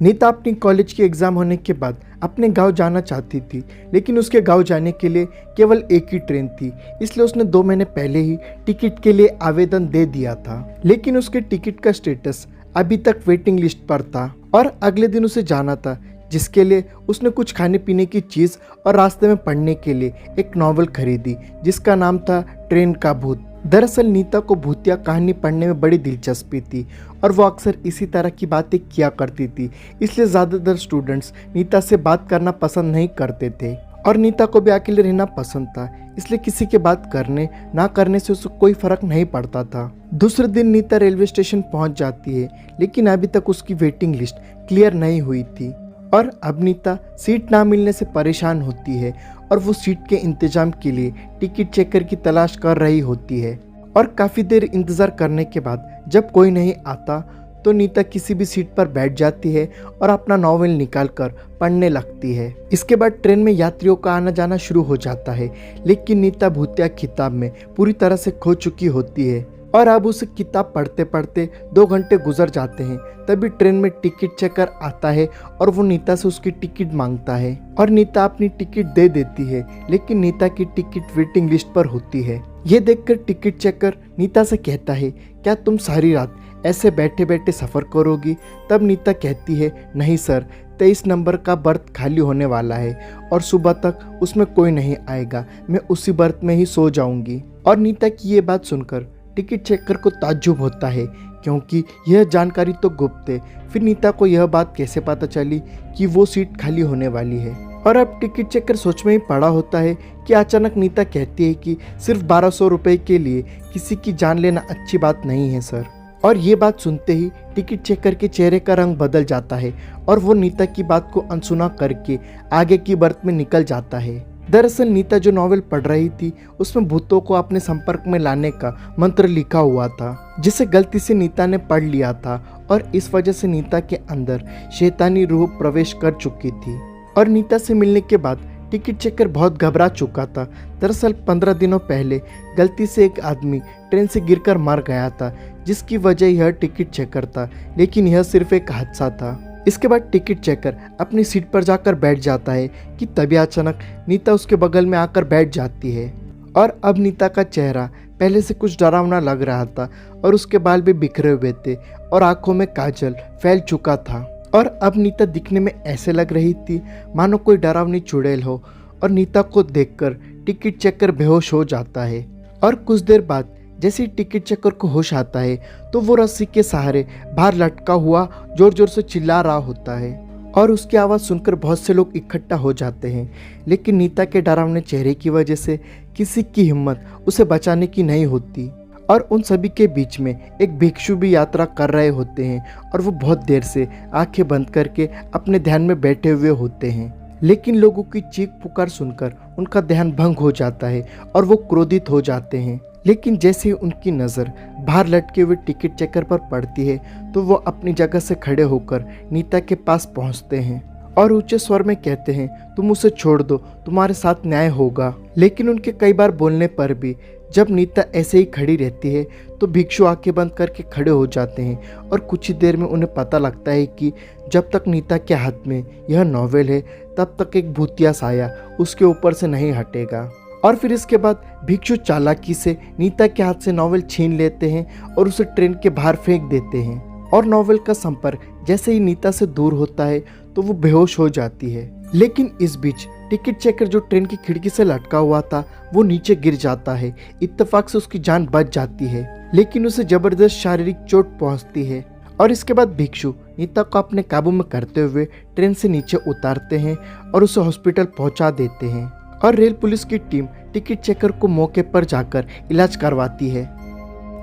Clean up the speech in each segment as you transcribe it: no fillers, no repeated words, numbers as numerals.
नीता अपनी कॉलेज की एग्ज़ाम होने के बाद अपने गांव जाना चाहती थी, लेकिन उसके गांव जाने के लिए केवल एक ही ट्रेन थी। इसलिए उसने 2 महीने पहले ही टिकट के लिए आवेदन दे दिया था, लेकिन उसके टिकट का स्टेटस अभी तक वेटिंग लिस्ट पर था और अगले दिन उसे जाना था, जिसके लिए उसने कुछ खाने पीने की चीज़ और रास्ते में पढ़ने के लिए एक नॉवल खरीदी जिसका नाम था ट्रेन का भूत। दरअसल नीता को भूतिया कहानी पढ़ने में बड़ी दिलचस्पी थी और वो अक्सर इसी तरह की बातें किया करती थी, इसलिए ज़्यादातर स्टूडेंट्स नीता से बात करना पसंद नहीं करते थे और नीता को भी अकेले रहना पसंद था, इसलिए किसी के बात करने ना करने से उसको कोई फर्क नहीं पड़ता था। दूसरे दिन नीता रेलवे स्टेशन पहुंच जाती है, लेकिन अभी तक उसकी वेटिंग लिस्ट क्लियर नहीं हुई थी और अब नीता सीट ना मिलने से परेशान होती है और वो सीट के इंतजाम के लिए टिकट चेकर की तलाश कर रही होती है। और काफ़ी देर इंतज़ार करने के बाद जब कोई नहीं आता तो नीता किसी भी सीट पर बैठ जाती है और अपना नॉवेल निकाल कर पढ़ने लगती है। इसके बाद ट्रेन में यात्रियों का आना जाना शुरू हो जाता है, लेकिन नीता भूतिया किताब में पूरी तरह से खो चुकी होती है और अब उसे किताब पढ़ते पढ़ते 2 घंटे गुजर जाते हैं। तभी ट्रेन में टिकट चेकर आता है और वो नीता से उसकी टिकट मांगता है और नीता अपनी टिकट दे देती है, लेकिन नीता की टिकट वेटिंग लिस्ट पर होती है। ये देखकर टिकट चेकर नीता से कहता है, क्या तुम सारी रात ऐसे बैठे बैठे सफ़र करोगी? तब नीता कहती है, नहीं सर, 23 नंबर का बर्थ खाली होने वाला है और सुबह तक उसमें कोई नहीं आएगा, मैं उसी बर्थ में ही सो जाऊंगी। और नीता की ये बात सुनकर टिकट चेकर को ताज्जुब होता है, क्योंकि यह जानकारी तो गुप्त है। फिर नीता को यह बात कैसे पता चली कि वो सीट खाली होने वाली है? और अब टिकट चेकर सोच में ही पड़ा होता है कि अचानक नीता कहती है कि सिर्फ 1200 रुपये के लिए किसी की जान लेना अच्छी बात नहीं है सर। और ये बात सुनते ही टिकट चेकर के चेहरे का रंग बदल जाता है और वो नीता की बात को अनसुना करके आगे की बर्थ में निकल जाता है। दरअसल नीता जो नॉवेल पढ़ रही थी उसमें भूतों को अपने संपर्क में लाने का मंत्र लिखा हुआ था, जिसे गलती से नीता ने पढ़ लिया था और इस वजह से नीता के अंदर शैतानी रूह प्रवेश कर चुकी थी। और नीता से मिलने के बाद टिकट चेकर बहुत घबरा चुका था। दरअसल 15 दिनों पहले गलती से एक आदमी ट्रेन से गिरकर मर गया था, जिसकी वजह यह टिकट चेकर था, लेकिन यह सिर्फ एक हादसा था। इसके बाद टिकट चेकर अपनी सीट पर जाकर बैठ जाता है कि तभी अचानक नीता उसके बगल में आकर बैठ जाती है और अब नीता का चेहरा पहले से कुछ डरावना लग रहा था और उसके बाल भी बिखरे हुए थे और आंखों में काजल फैल चुका था और अब नीता दिखने में ऐसे लग रही थी मानो कोई डरावनी चुड़ैल हो। और नीता को देखकर टिकट चेकर बेहोश हो जाता है और कुछ देर बाद जैसे ही टिकट चेकर को होश आता है तो वो रस्सी के सहारे बाहर लटका हुआ जोर जोर से चिल्ला रहा होता है और उसकी आवाज़ सुनकर बहुत से लोग इकट्ठा हो जाते हैं, लेकिन नीता के डरावने चेहरे की वजह से किसी की हिम्मत उसे बचाने की नहीं होती। और उन सभी के बीच में एक भिक्षु भी यात्रा कर रहे होते हैं और वो बहुत देर से आंखें बंद करके अपने ध्यान में बैठे हुए होते हैं, लेकिन लोगों की चीख पुकार सुनकर उनका ध्यान भंग हो जाता है और वो क्रोधित हो जाते हैं। लेकिन जैसे ही उनकी नज़र बाहर लटके हुए टिकट चेकर पर पड़ती है तो वो अपनी जगह से खड़े होकर नीता के पास पहुंचते हैं और ऊंचे स्वर में कहते हैं, तुम उसे छोड़ दो, तुम्हारे साथ न्याय होगा। लेकिन उनके कई बार बोलने पर भी जब नीता ऐसे ही खड़ी रहती है तो भिक्षु आंखें बंद करके खड़े हो जाते हैं और कुछ ही देर में उन्हें पता लगता है कि जब तक नीता के हाथ में यह नॉवेल है तब तक एक भूतिया साया उसके ऊपर से नहीं हटेगा। और फिर इसके बाद भिक्षु चालाकी से नीता के हाथ से नॉवेल छीन लेते हैं और उसे ट्रेन के बाहर फेंक देते हैं और नॉवेल का संपर्क जैसे ही नीता से दूर होता है तो वो बेहोश हो जाती है। लेकिन इस बीच टिकट चेकर जो ट्रेन की खिड़की से लटका हुआ था वो नीचे गिर जाता है। इत्तेफाक से उसकी जान बच जाती है, लेकिन उसे जबरदस्त शारीरिक चोट पहुंचती है। और इसके बाद भिक्षु नीता को अपने काबू में करते हुए ट्रेन से नीचे उतारते हैं और उसे हॉस्पिटल पहुंचा देते हैं और रेल पुलिस की टीम टिकट चेकर को मौके पर जाकर इलाज करवाती है।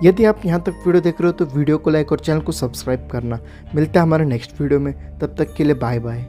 यदि आप यहाँ तक वीडियो देख रहे हो तो वीडियो को लाइक और चैनल को सब्सक्राइब करना। मिलता है हमारे नेक्स्ट वीडियो में, तब तक के लिए बाय बाय।